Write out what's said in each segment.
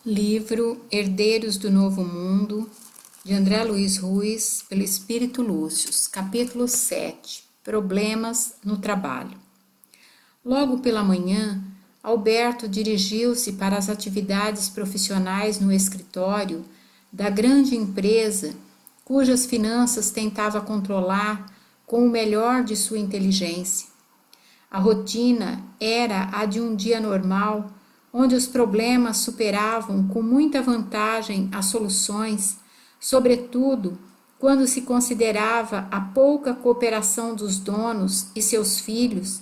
Livro Herdeiros do Novo Mundo, de André Luiz Ruiz, pelo Espírito Lúcius, capítulo 7, Problemas no Trabalho. Logo pela manhã, Alberto dirigiu-se para as atividades profissionais no escritório da grande empresa cujas finanças tentava controlar com o melhor de sua inteligência. A rotina era a de um dia normal, onde os problemas superavam com muita vantagem as soluções, sobretudo quando se considerava a pouca cooperação dos donos e seus filhos,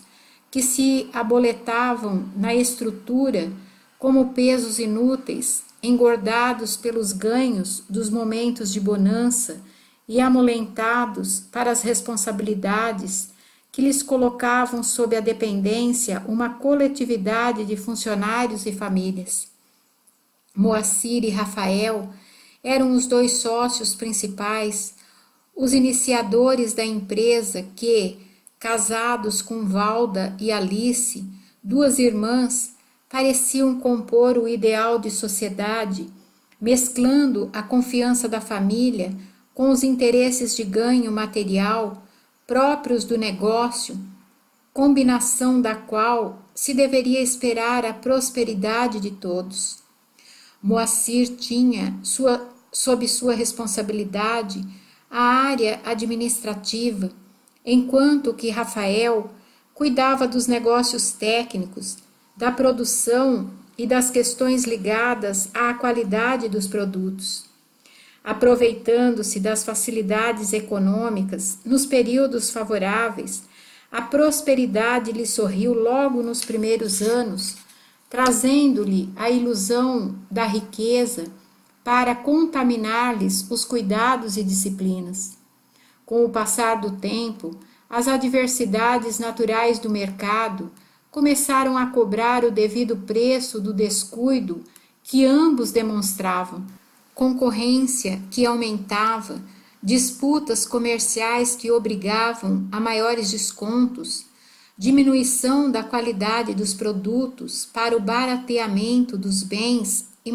que se aboletavam na estrutura como pesos inúteis, engordados pelos ganhos dos momentos de bonança e amolentados para as responsabilidades que lhes colocavam sob a dependência uma coletividade de funcionários e famílias. Moacir e Rafael eram os dois sócios principais, os iniciadores da empresa que, casados com Valda e Alice, duas irmãs, pareciam compor o ideal de sociedade, mesclando a confiança da família com os interesses de ganho material próprios do negócio, combinação da qual se deveria esperar a prosperidade de todos. Moacir tinha sob sua responsabilidade a área administrativa, enquanto que Rafael cuidava dos negócios técnicos, da produção e das questões ligadas à qualidade dos produtos. Aproveitando-se das facilidades econômicas nos períodos favoráveis, a prosperidade lhe sorriu logo nos primeiros anos, trazendo-lhe a ilusão da riqueza para contaminar-lhes os cuidados e disciplinas. Com o passar do tempo, as adversidades naturais do mercado começaram a cobrar o devido preço do descuido que ambos demonstravam, concorrência que aumentava, disputas comerciais que obrigavam a maiores descontos, diminuição da qualidade dos produtos para o barateamento dos bens e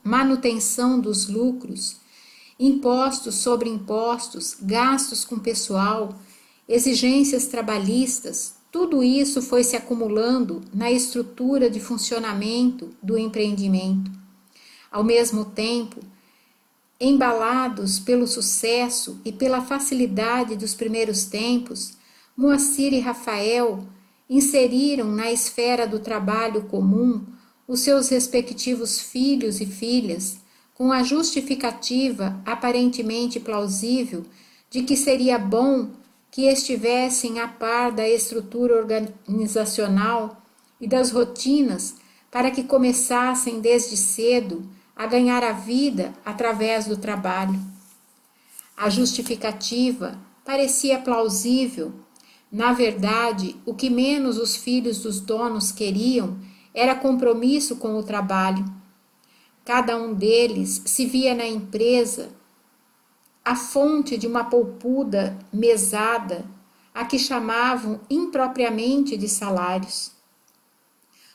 manutenção dos lucros, impostos sobre impostos, gastos com pessoal, exigências trabalhistas, tudo isso foi se acumulando na estrutura de funcionamento do empreendimento. Ao mesmo tempo, embalados pelo sucesso e pela facilidade dos primeiros tempos, Moacir e Rafael inseriram na esfera do trabalho comum os seus respectivos filhos e filhas, com a justificativa aparentemente plausível de que seria bom que estivessem a par da estrutura organizacional e das rotinas para que começassem desde cedo a ganhar a vida através do trabalho. A justificativa parecia plausível. Na verdade, o que menos os filhos dos donos queriam era compromisso com o trabalho. Cada um deles se via na empresa a fonte de uma polpuda mesada, a que chamavam impropriamente de salários.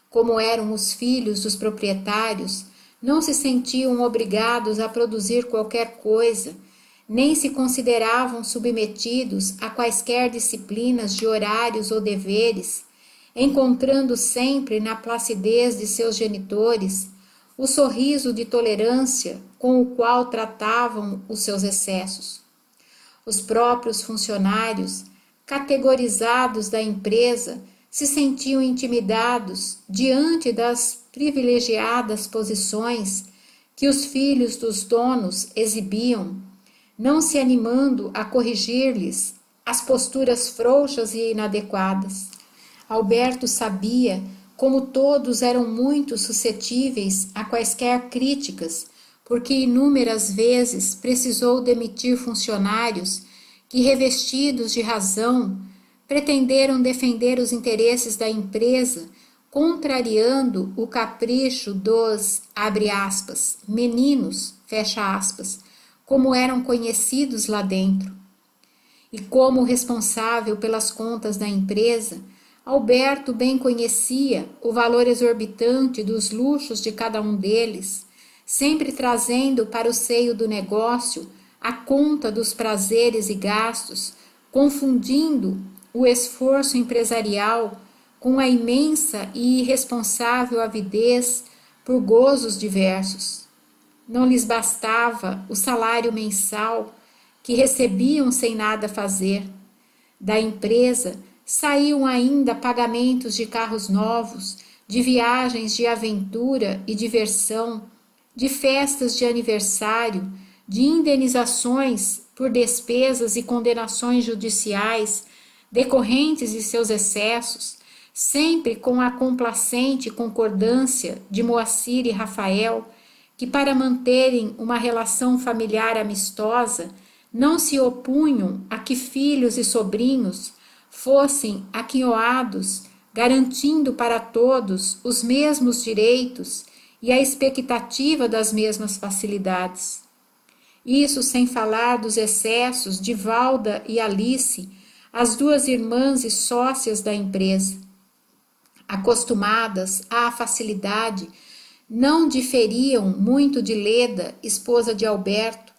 Como eram os filhos dos proprietários, não se sentiam obrigados a produzir qualquer coisa, nem se consideravam submetidos a quaisquer disciplinas de horários ou deveres, encontrando sempre na placidez de seus genitores o sorriso de tolerância com o qual tratavam os seus excessos. Os próprios funcionários, categorizados da empresa, se sentiam intimidados diante das privilegiadas posições que os filhos dos donos exibiam, não se animando a corrigir-lhes as posturas frouxas e inadequadas. Alberto sabia como todos eram muito suscetíveis a quaisquer críticas, porque inúmeras vezes precisou demitir funcionários que, revestidos de razão, pretenderam defender os interesses da empresa, contrariando o capricho dos, abre aspas, meninos, fecha aspas, como eram conhecidos lá dentro. E como responsável pelas contas da empresa, Alberto bem conhecia o valor exorbitante dos luxos de cada um deles, sempre trazendo para o seio do negócio a conta dos prazeres e gastos, confundindo o esforço empresarial com a imensa e irresponsável avidez por gozos diversos. Não lhes bastava o salário mensal que recebiam sem nada fazer. Da empresa saíam ainda pagamentos de carros novos, de viagens de aventura e diversão, de festas de aniversário, de indenizações por despesas e condenações judiciais decorrentes de seus excessos, sempre com a complacente concordância de Moacir e Rafael, que para manterem uma relação familiar amistosa, não se opunham a que filhos e sobrinhos fossem aquinhoados, garantindo para todos os mesmos direitos e a expectativa das mesmas facilidades. Isso sem falar dos excessos de Valda e Alice, as duas irmãs e sócias da empresa. Acostumadas à facilidade, não diferiam muito de Leda, esposa de Alberto.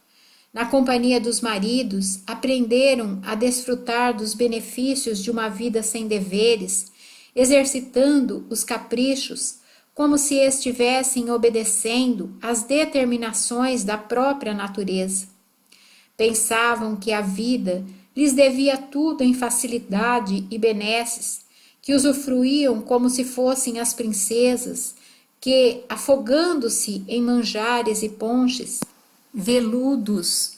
Na companhia dos maridos, aprenderam a desfrutar dos benefícios de uma vida sem deveres, exercitando os caprichos, como se estivessem obedecendo às determinações da própria natureza. Pensavam que a vida lhes devia tudo em facilidade e benesses, que usufruíam como se fossem as princesas, que, afogando-se em manjares e ponches, veludos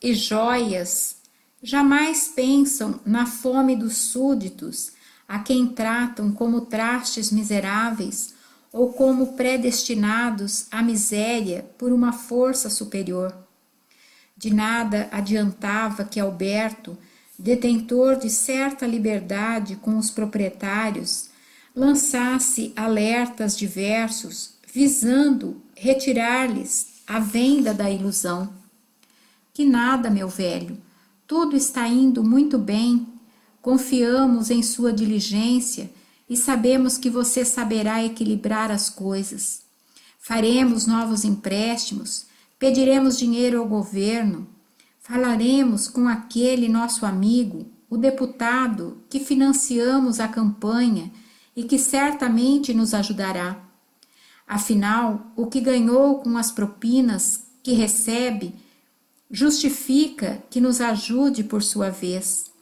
e joias, jamais pensam na fome dos súditos, a quem tratam como trastes miseráveis ou como predestinados à miséria por uma força superior. De nada adiantava que Alberto, detentor de certa liberdade com os proprietários, lançasse alertas diversos, visando retirar-lhes a venda da ilusão. Que nada, meu velho, tudo está indo muito bem, confiamos em sua diligência e sabemos que você saberá equilibrar as coisas. Faremos novos empréstimos, pediremos dinheiro ao governo, falaremos com aquele nosso amigo, o deputado, que financiamos a campanha e que certamente nos ajudará. Afinal, o que ganhou com as propinas que recebe justifica que nos ajude por sua vez.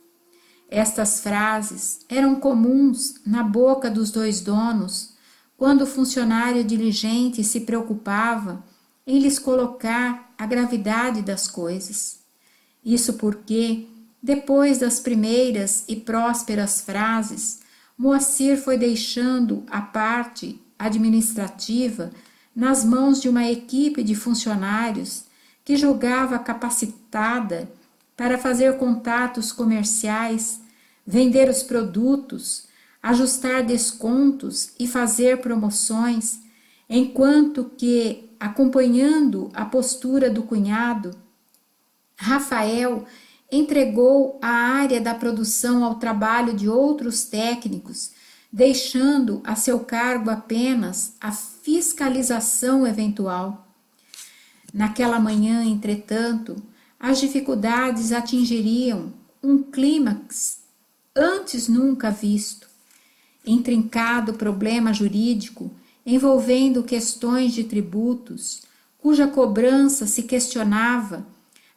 Estas frases eram comuns na boca dos dois donos, quando o funcionário diligente se preocupava em lhes colocar a gravidade das coisas. Isso porque, depois das primeiras e prósperas frases, Moacir foi deixando a parte administrativa nas mãos de uma equipe de funcionários que julgava capacitada para fazer contatos comerciais, vender os produtos, ajustar descontos e fazer promoções, enquanto que, acompanhando a postura do cunhado, Rafael entregou a área da produção ao trabalho de outros técnicos, deixando a seu cargo apenas a fiscalização eventual. Naquela manhã, entretanto, as dificuldades atingiriam um clímax antes nunca visto. Intrincado problema jurídico envolvendo questões de tributos, cuja cobrança se questionava,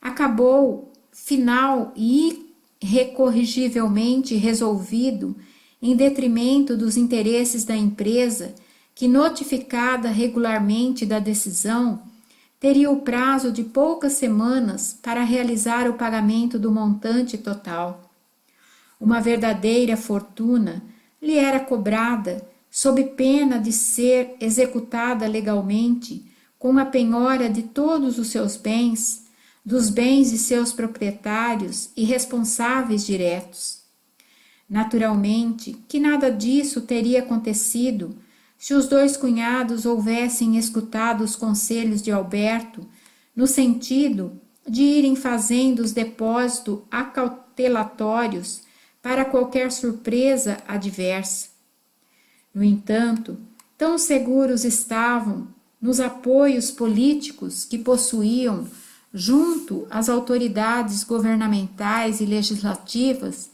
acabou final e irrecorrigivelmente resolvido em detrimento dos interesses da empresa, que, notificada regularmente da decisão, teria o prazo de poucas semanas para realizar o pagamento do montante total. Uma verdadeira fortuna lhe era cobrada, sob pena de ser executada legalmente, com a penhora de todos os seus bens, dos bens de seus proprietários e responsáveis diretos. Naturalmente que nada disso teria acontecido se os dois cunhados houvessem escutado os conselhos de Alberto, no sentido de irem fazendo os depósitos acautelatórios para qualquer surpresa adversa. No entanto, tão seguros estavam nos apoios políticos que possuíam junto às autoridades governamentais e legislativas,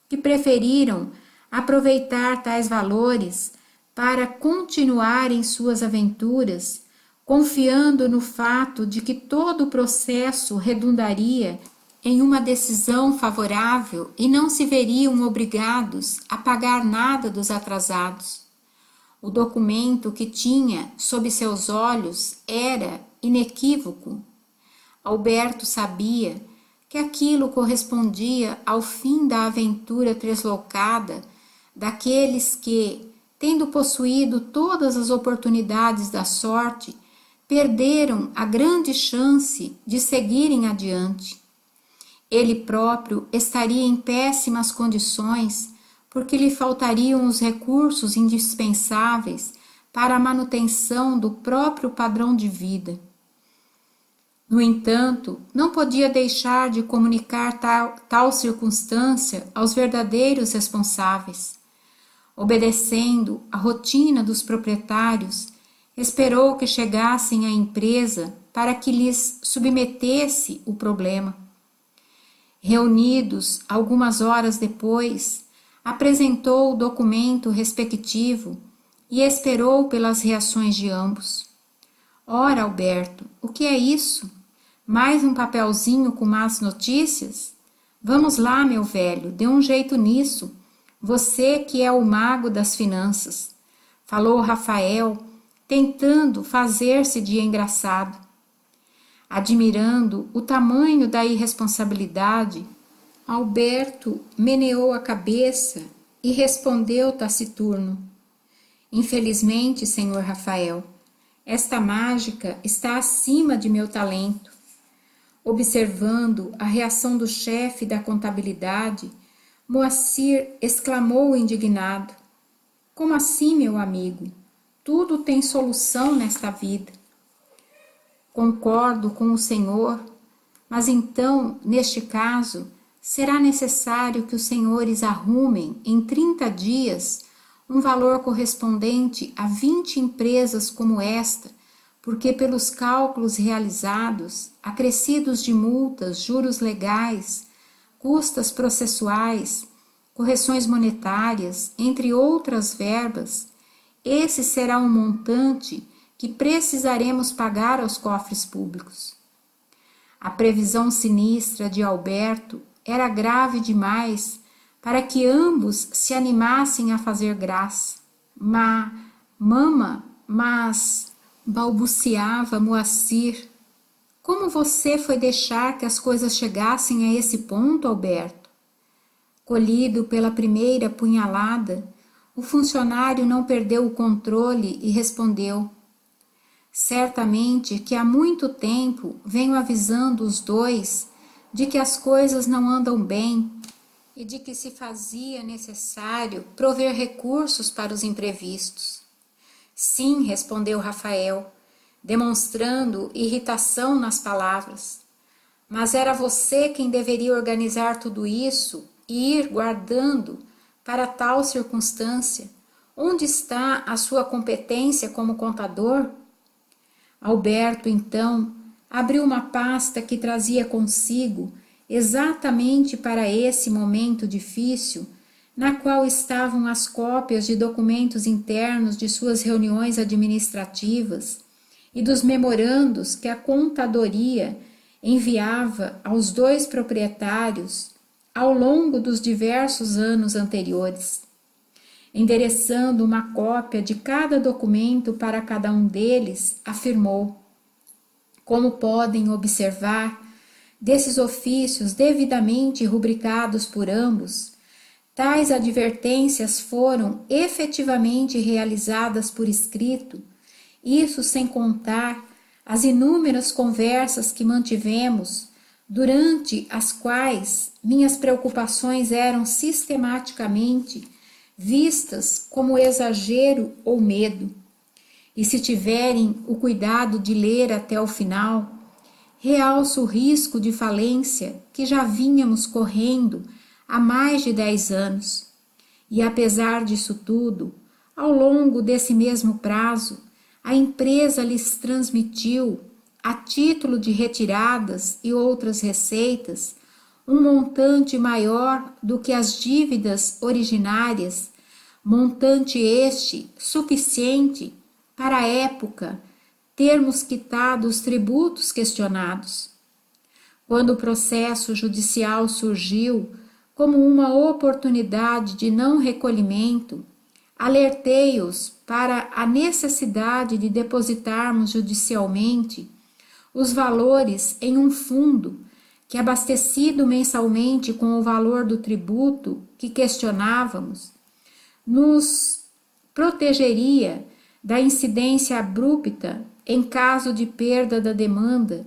que preferiram aproveitar tais valores para continuar em suas aventuras, confiando no fato de que todo o processo redundaria em uma decisão favorável e não se veriam obrigados a pagar nada dos atrasados. O documento que tinha sob seus olhos era inequívoco. Alberto sabia que aquilo correspondia ao fim da aventura deslocada daqueles que, tendo possuído todas as oportunidades da sorte, perderam a grande chance de seguirem adiante. Ele próprio estaria em péssimas condições, porque lhe faltariam os recursos indispensáveis para a manutenção do próprio padrão de vida. No entanto, não podia deixar de comunicar tal circunstância aos verdadeiros responsáveis. Obedecendo à rotina dos proprietários, esperou que chegassem à empresa para que lhes submetesse o problema. Reunidos algumas horas depois, apresentou o documento respectivo e esperou pelas reações de ambos. Ora, Alberto, o que é isso? Mais um papelzinho com más notícias? Vamos lá, meu velho, dê um jeito nisso. Você que é o mago das finanças, falou Rafael, tentando fazer-se de engraçado. Admirando o tamanho da irresponsabilidade, Alberto meneou a cabeça e respondeu taciturno: Infelizmente, senhor Rafael, esta mágica está acima de meu talento. Observando a reação do chefe da contabilidade, Moacir exclamou indignado: Como assim, meu amigo? Tudo tem solução nesta vida. Concordo com o senhor, mas então, neste caso, será necessário que os senhores arrumem em 30 dias um valor correspondente a 20 empresas como esta, porque pelos cálculos realizados, acrescidos de multas, juros legais, custas processuais, correções monetárias, entre outras verbas, esse será um montante que precisaremos pagar aos cofres públicos. A previsão sinistra de Alberto era grave demais para que ambos se animassem a fazer graça. Mas, balbuciava Moacir, como você foi deixar que as coisas chegassem a esse ponto, Alberto? Colhido pela primeira punhalada, o funcionário não perdeu o controle e respondeu: Certamente que há muito tempo venho avisando os dois de que as coisas não andam bem e de que se fazia necessário prover recursos para os imprevistos. Sim, respondeu Rafael, demonstrando irritação nas palavras. Mas era você quem deveria organizar tudo isso e ir guardando para tal circunstância. Onde está a sua competência como contador? Alberto, então, abriu uma pasta que trazia consigo, exatamente para esse momento difícil, na qual estavam as cópias de documentos internos de suas reuniões administrativas e dos memorandos que a contadoria enviava aos dois proprietários ao longo dos diversos anos anteriores. Endereçando uma cópia de cada documento para cada um deles, afirmou: Como podem observar, desses ofícios devidamente rubricados por ambos, tais advertências foram efetivamente realizadas por escrito, isso sem contar as inúmeras conversas que mantivemos, durante as quais minhas preocupações eram sistematicamente vistas como exagero ou medo. E se tiverem o cuidado de ler até o final, realço o risco de falência que já vínhamos correndo há mais de 10 anos. E apesar disso tudo, ao longo desse mesmo prazo, a empresa lhes transmitiu, a título de retiradas e outras receitas, um montante maior do que as dívidas originárias, montante este suficiente para a época termos quitado os tributos questionados. Quando o processo judicial surgiu como uma oportunidade de não recolhimento, alertei-os para a necessidade de depositarmos judicialmente os valores em um fundo que, abastecido mensalmente com o valor do tributo que questionávamos, nos protegeria da incidência abrupta em caso de perda da demanda,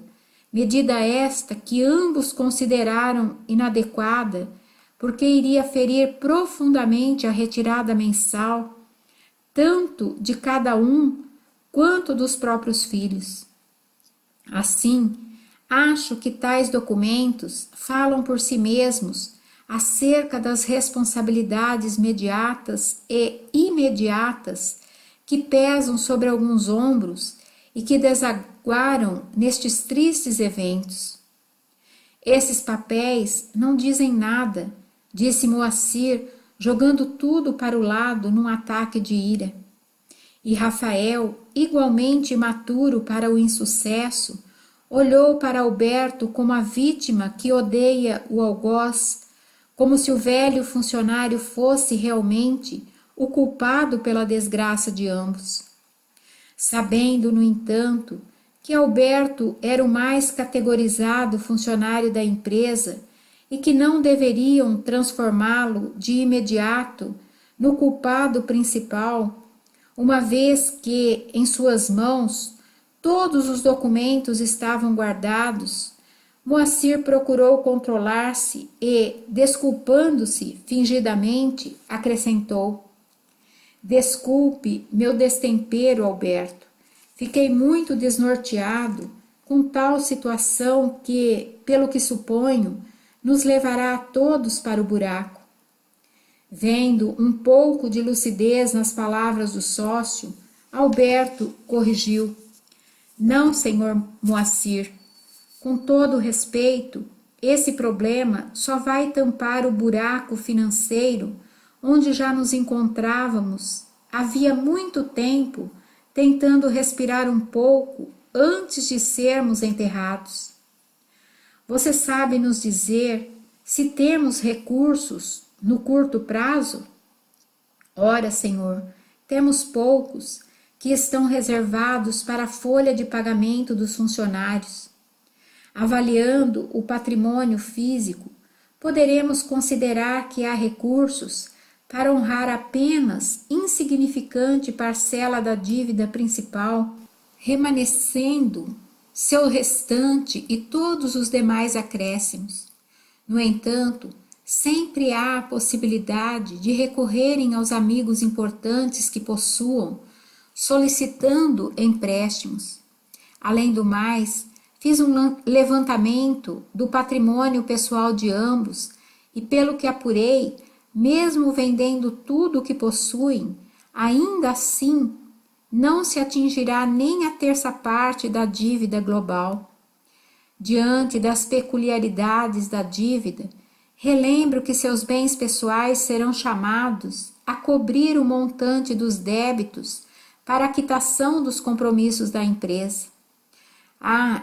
medida esta que ambos consideraram inadequada, porque iria ferir profundamente a retirada mensal, tanto de cada um quanto dos próprios filhos. Assim, acho que tais documentos falam por si mesmos acerca das responsabilidades mediatas e imediatas que pesam sobre alguns ombros e que desaguaram nestes tristes eventos. Esses papéis não dizem nada, disse Moacir, jogando tudo para o lado num ataque de ira. E Rafael, igualmente imaturo para o insucesso, olhou para Alberto como a vítima que odeia o algoz, como se o velho funcionário fosse realmente o culpado pela desgraça de ambos. Sabendo, no entanto, que Alberto era o mais categorizado funcionário da empresa e que não deveriam transformá-lo de imediato no culpado principal, uma vez que em suas mãos todos os documentos estavam guardados, Moacir procurou controlar-se e, desculpando-se fingidamente, acrescentou: Desculpe meu destempero, Alberto. Fiquei muito desnorteado com tal situação que, pelo que suponho, nos levará a todos para o buraco. Vendo um pouco de lucidez nas palavras do sócio, Alberto corrigiu: Não, senhor Moacir. Com todo respeito, esse problema só vai tampar o buraco financeiro onde já nos encontrávamos havia muito tempo, tentando respirar um pouco antes de sermos enterrados. Você sabe nos dizer se temos recursos no curto prazo? Ora, senhor, temos poucos que estão reservados para a folha de pagamento dos funcionários. Avaliando o patrimônio físico, poderemos considerar que há recursos para honrar apenas insignificante parcela da dívida principal, remanescendo seu restante e todos os demais acréscimos. No entanto, sempre há a possibilidade de recorrerem aos amigos importantes que possuam, solicitando empréstimos. Além do mais, fiz um levantamento do patrimônio pessoal de ambos e, pelo que apurei, mesmo vendendo tudo o que possuem, ainda assim não se atingirá nem a terça parte da dívida global. Diante das peculiaridades da dívida, relembro que seus bens pessoais serão chamados a cobrir o montante dos débitos para a quitação dos compromissos da empresa.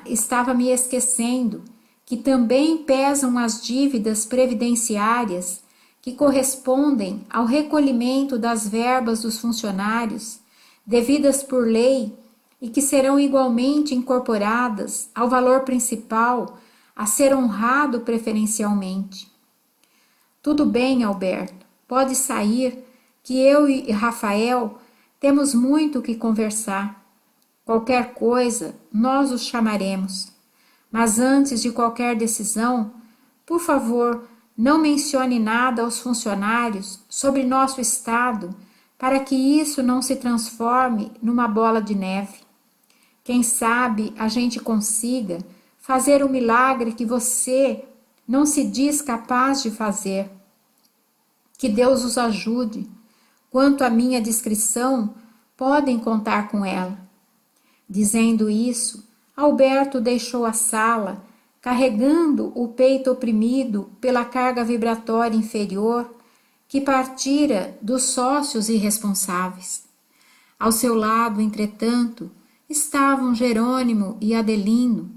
Estava me esquecendo que também pesam as dívidas previdenciárias que correspondem ao recolhimento das verbas dos funcionários, devidas por lei e que serão igualmente incorporadas ao valor principal a ser honrado preferencialmente. Tudo bem, Alberto, pode sair, que eu e Rafael temos muito o que conversar. Qualquer coisa, nós os chamaremos. Mas antes de qualquer decisão, por favor, não mencione nada aos funcionários sobre nosso estado, para que isso não se transforme numa bola de neve. Quem sabe a gente consiga fazer o milagre que você não se diz capaz de fazer. Que Deus os ajude. Quanto à minha discrição, podem contar com ela. Dizendo isso, Alberto deixou a sala, carregando o peito oprimido pela carga vibratória inferior que partira dos sócios irresponsáveis. Ao seu lado, entretanto, estavam Jerônimo e Adelino,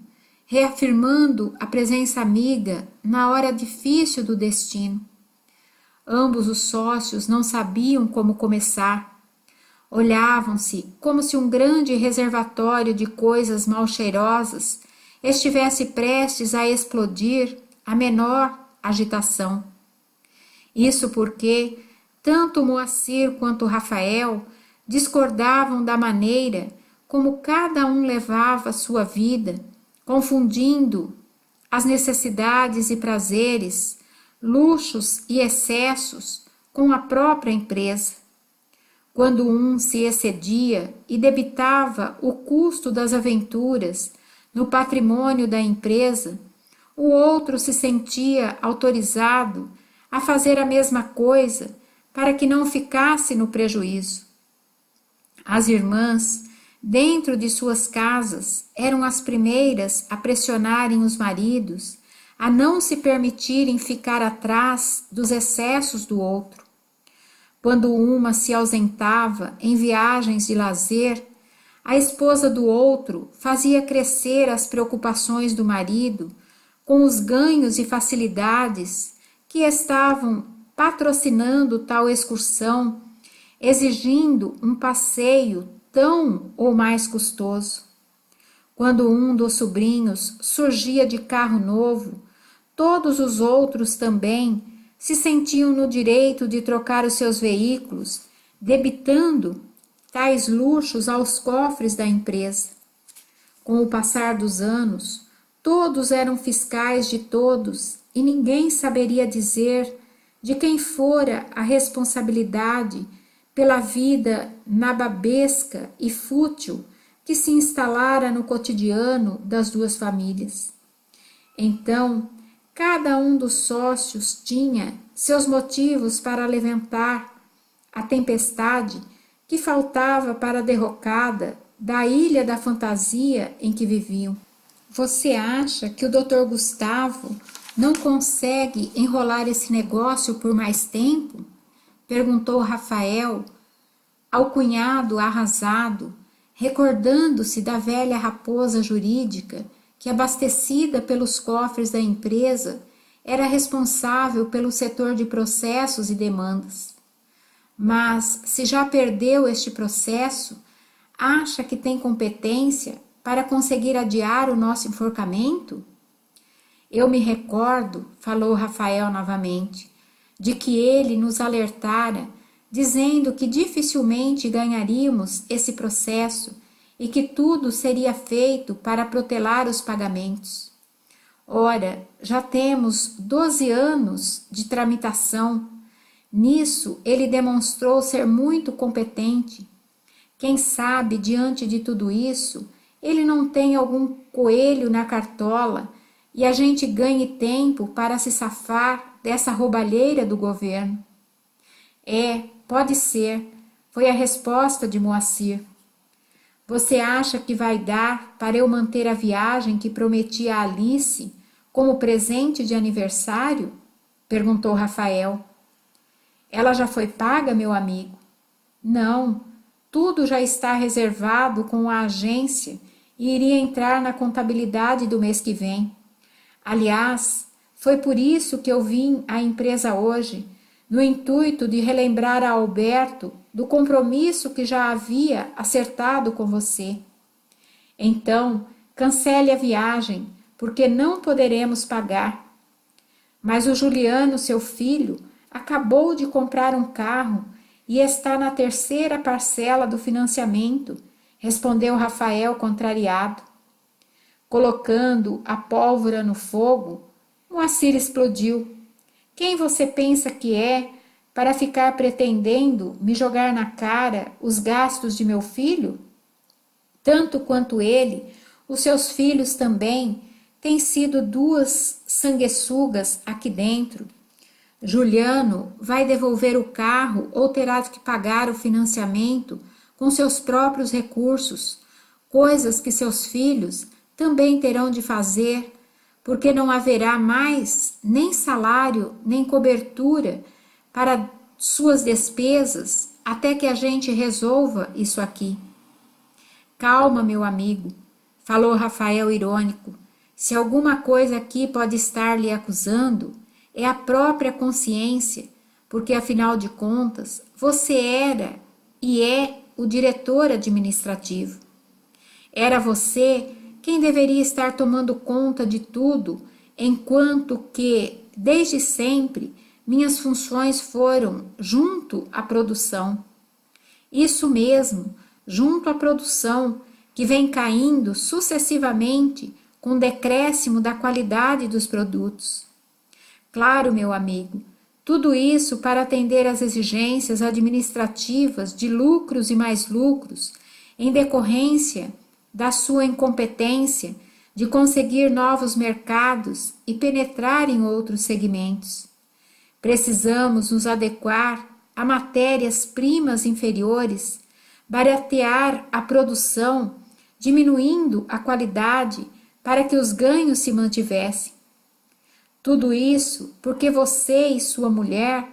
reafirmando a presença amiga na hora difícil do destino. Ambos os sócios não sabiam como começar. Olhavam-se como se um grande reservatório de coisas mal cheirosas estivesse prestes a explodir a menor agitação. Isso porque tanto Moacir quanto Rafael discordavam da maneira como cada um levava sua vida, confundindo as necessidades e prazeres, luxos e excessos com a própria empresa. Quando um se excedia e debitava o custo das aventuras no patrimônio da empresa, o outro se sentia autorizado a fazer a mesma coisa para que não ficasse no prejuízo. As irmãs, dentro de suas casas, eram as primeiras a pressionarem os maridos a não se permitirem ficar atrás dos excessos do outro. Quando uma se ausentava em viagens de lazer, a esposa do outro fazia crescer as preocupações do marido com os ganhos e facilidades que estavam patrocinando tal excursão, exigindo um passeio tão ou mais custoso. Quando um dos sobrinhos surgia de carro novo, todos os outros também se sentiam no direito de trocar os seus veículos, debitando tais luxos aos cofres da empresa. Com o passar dos anos, todos eram fiscais de todos e ninguém saberia dizer de quem fora a responsabilidade pela vida nababesca e fútil que se instalara no cotidiano das duas famílias. Então, cada um dos sócios tinha seus motivos para levantar a tempestade que faltava para a derrocada da ilha da fantasia em que viviam. Você acha que o Dr. Gustavo não consegue enrolar esse negócio por mais tempo? Perguntou Rafael ao cunhado arrasado, recordando-se da velha raposa jurídica que, abastecida pelos cofres da empresa, era responsável pelo setor de processos e demandas. Mas, se já perdeu este processo, acha que tem competência para conseguir adiar o nosso enforcamento? Eu me recordo, falou Rafael novamente, de que ele nos alertara, dizendo que dificilmente ganharíamos esse processo e que tudo seria feito para protelar os pagamentos. Ora, já temos 12 anos de tramitação. Nisso, ele demonstrou ser muito competente. Quem sabe, diante de tudo isso, ele não tem algum coelho na cartola e a gente ganhe tempo para se safar dessa roubalheira do governo. Pode ser, foi a resposta de Moacir. Você acha que vai dar para eu manter a viagem que prometi a Alice como presente de aniversário? Perguntou Rafael. Ela já foi paga, meu amigo? Não, tudo já está reservado com a agência e iria entrar na contabilidade do mês que vem. Aliás, foi por isso que eu vim à empresa hoje, no intuito de relembrar a Alberto do compromisso que já havia acertado com você. Então, cancele a viagem, porque não poderemos pagar. Mas o Juliano, seu filho, acabou de comprar um carro e está na terceira parcela do financiamento, respondeu Rafael contrariado. Colocando a pólvora no fogo, Moacir explodiu. Quem você pensa que é para ficar pretendendo me jogar na cara os gastos de meu filho? Tanto quanto ele, os seus filhos também têm sido duas sanguessugas aqui dentro. Juliano vai devolver o carro ou terá que pagar o financiamento com seus próprios recursos, coisas que seus filhos também terão de fazer, porque não haverá mais nem salário, nem cobertura para suas despesas, até que a gente resolva isso aqui. Calma, meu amigo, falou Rafael irônico. Se alguma coisa aqui pode estar lhe acusando, é a própria consciência, porque afinal de contas, você era e é o diretor administrativo. Era você quem deveria estar tomando conta de tudo, enquanto que, desde sempre, minhas funções foram junto à produção. Isso mesmo, junto à produção, que vem caindo sucessivamente com decréscimo da qualidade dos produtos. Claro, meu amigo, tudo isso para atender às exigências administrativas de lucros e mais lucros, em decorrência da sua incompetência de conseguir novos mercados e penetrar em outros segmentos. Precisamos nos adequar a matérias-primas inferiores, baratear a produção, diminuindo a qualidade para que os ganhos se mantivessem. Tudo isso porque você e sua mulher,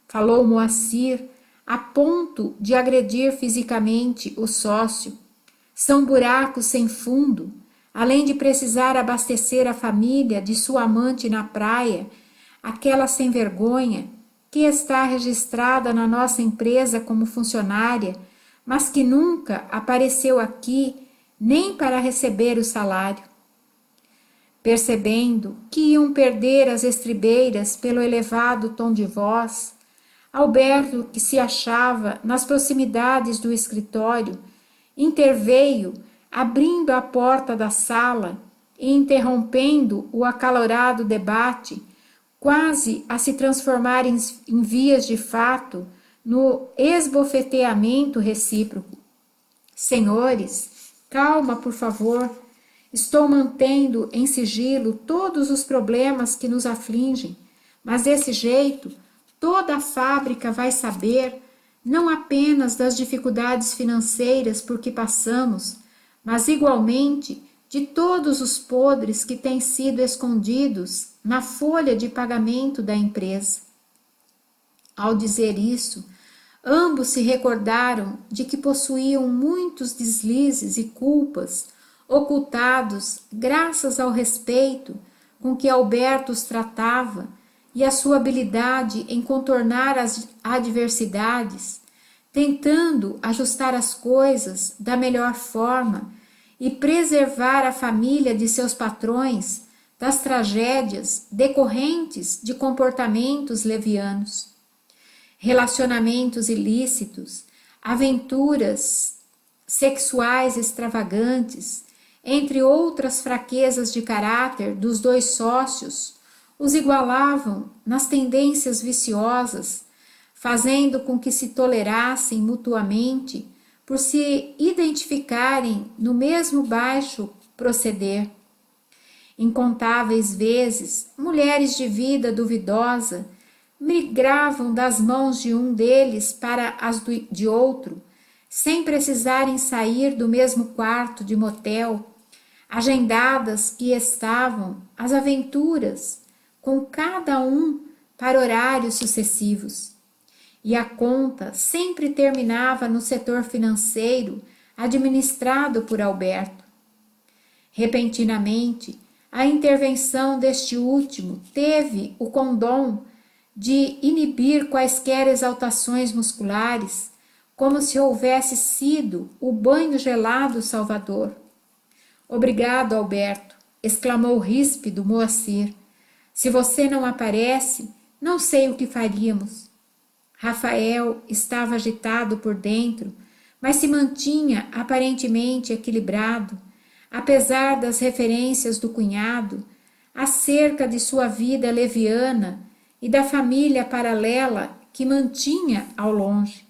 falou Moacir, a ponto de agredir fisicamente o sócio, são buracos sem fundo, além de precisar abastecer a família de sua amante na praia, aquela sem vergonha que está registrada na nossa empresa como funcionária, mas que nunca apareceu aqui nem para receber o salário. Percebendo que iam perder as estribeiras pelo elevado tom de voz, Alberto, que se achava nas proximidades do escritório, interveio, abrindo a porta da sala e interrompendo o acalorado debate, quase a se transformar em vias de fato no esbofeteamento recíproco. Senhores, calma, por favor. Estou mantendo em sigilo todos os problemas que nos afligem, mas desse jeito toda a fábrica vai saber não apenas das dificuldades financeiras por que passamos, mas igualmente de todos os podres que têm sido escondidos na folha de pagamento da empresa. Ao dizer isso, ambos se recordaram de que possuíam muitos deslizes e culpas ocultados graças ao respeito com que Alberto os tratava e a sua habilidade em contornar as adversidades, tentando ajustar as coisas da melhor forma e preservar a família de seus patrões das tragédias decorrentes de comportamentos levianos. Relacionamentos ilícitos, aventuras sexuais extravagantes, entre outras fraquezas de caráter dos dois sócios, os igualavam nas tendências viciosas, fazendo com que se tolerassem mutuamente por se identificarem no mesmo baixo proceder. Incontáveis vezes, mulheres de vida duvidosa migravam das mãos de um deles para as de outro, sem precisarem sair do mesmo quarto de motel, agendadas que estavam as aventuras com cada um para horários sucessivos. E a conta sempre terminava no setor financeiro administrado por Alberto. Repentinamente, a intervenção deste último teve o condom de inibir quaisquer exaltações musculares, como se houvesse sido o banho gelado salvador. Obrigado, Alberto, exclamou ríspido Moacir. Se você não aparece, não sei o que faríamos. Rafael estava agitado por dentro, mas se mantinha aparentemente equilibrado, apesar das referências do cunhado acerca de sua vida leviana e da família paralela que mantinha ao longe.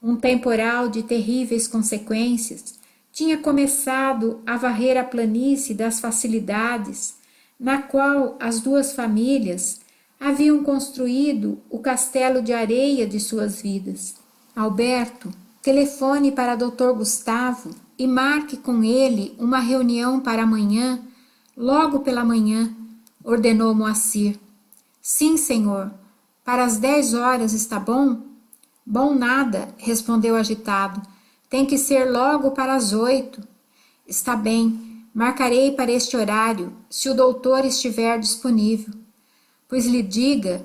Um temporal de terríveis consequências tinha começado a varrer a planície das facilidades na qual as duas famílias haviam construído o castelo de areia de suas vidas. Alberto, telefone para Dr. Gustavo e marque com ele uma reunião para amanhã, logo pela manhã, ordenou Moacir. Sim, senhor. Para as 10 horas está bom? Bom nada, respondeu agitado. Tem que ser logo para as 8. Está bem, marcarei para este horário, se o doutor estiver disponível. Pois lhe diga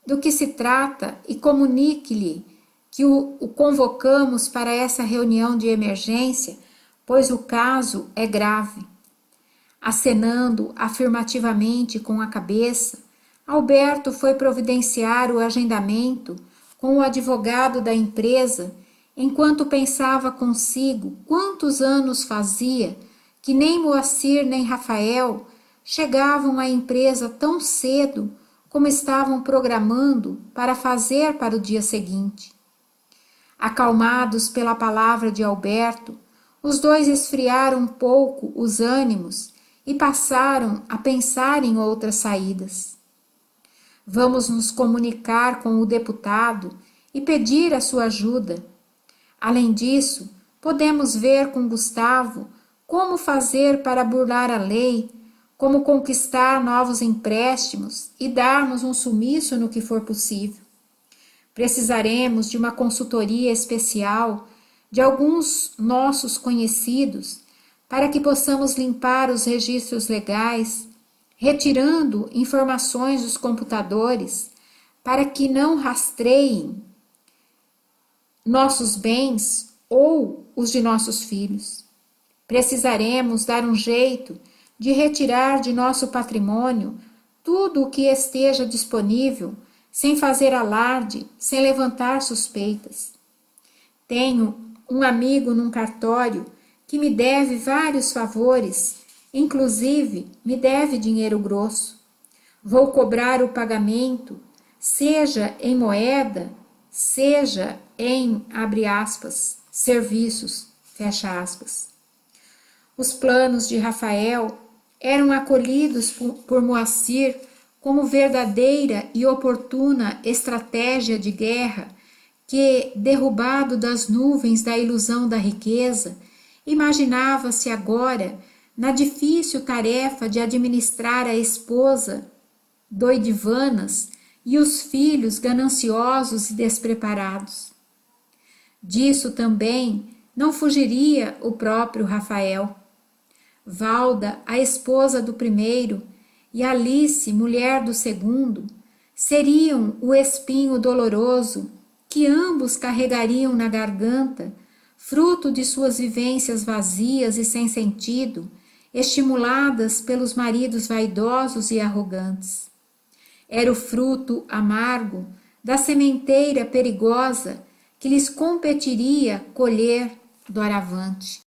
do que se trata e comunique-lhe que o convocamos para essa reunião de emergência, pois o caso é grave. Acenando afirmativamente com a cabeça, Alberto foi providenciar o agendamento com o advogado da empresa, enquanto pensava consigo quantos anos fazia que nem Moacir nem Rafael chegavam à empresa tão cedo como estavam programando para fazer para o dia seguinte. Acalmados pela palavra de Alberto, os dois esfriaram um pouco os ânimos e passaram a pensar em outras saídas. Vamos nos comunicar com o deputado e pedir a sua ajuda. Além disso, podemos ver com Gustavo como fazer para burlar a lei, como conquistar novos empréstimos e darmos um sumiço no que for possível. Precisaremos de uma consultoria especial de alguns nossos conhecidos para que possamos limpar os registros legais, retirando informações dos computadores para que não rastreiem nossos bens ou os de nossos filhos. Precisaremos dar um jeito de retirar de nosso patrimônio tudo o que esteja disponível, sem fazer alarde, sem levantar suspeitas. Tenho um amigo num cartório que me deve vários favores, inclusive me deve dinheiro grosso. Vou cobrar o pagamento, seja em moeda, seja em, abre aspas, serviços, fecha aspas. Os planos de Rafael eram acolhidos por Moacir como verdadeira e oportuna estratégia de guerra que, derrubado das nuvens da ilusão da riqueza, imaginava-se agora na difícil tarefa de administrar a esposa doidivanas e os filhos gananciosos e despreparados. Disso também não fugiria o próprio Rafael. Valda, a esposa do primeiro, e Alice, mulher do segundo, seriam o espinho doloroso que ambos carregariam na garganta, fruto de suas vivências vazias e sem sentido, estimuladas pelos maridos vaidosos e arrogantes. Era o fruto amargo da sementeira perigosa que lhes competiria colher doravante.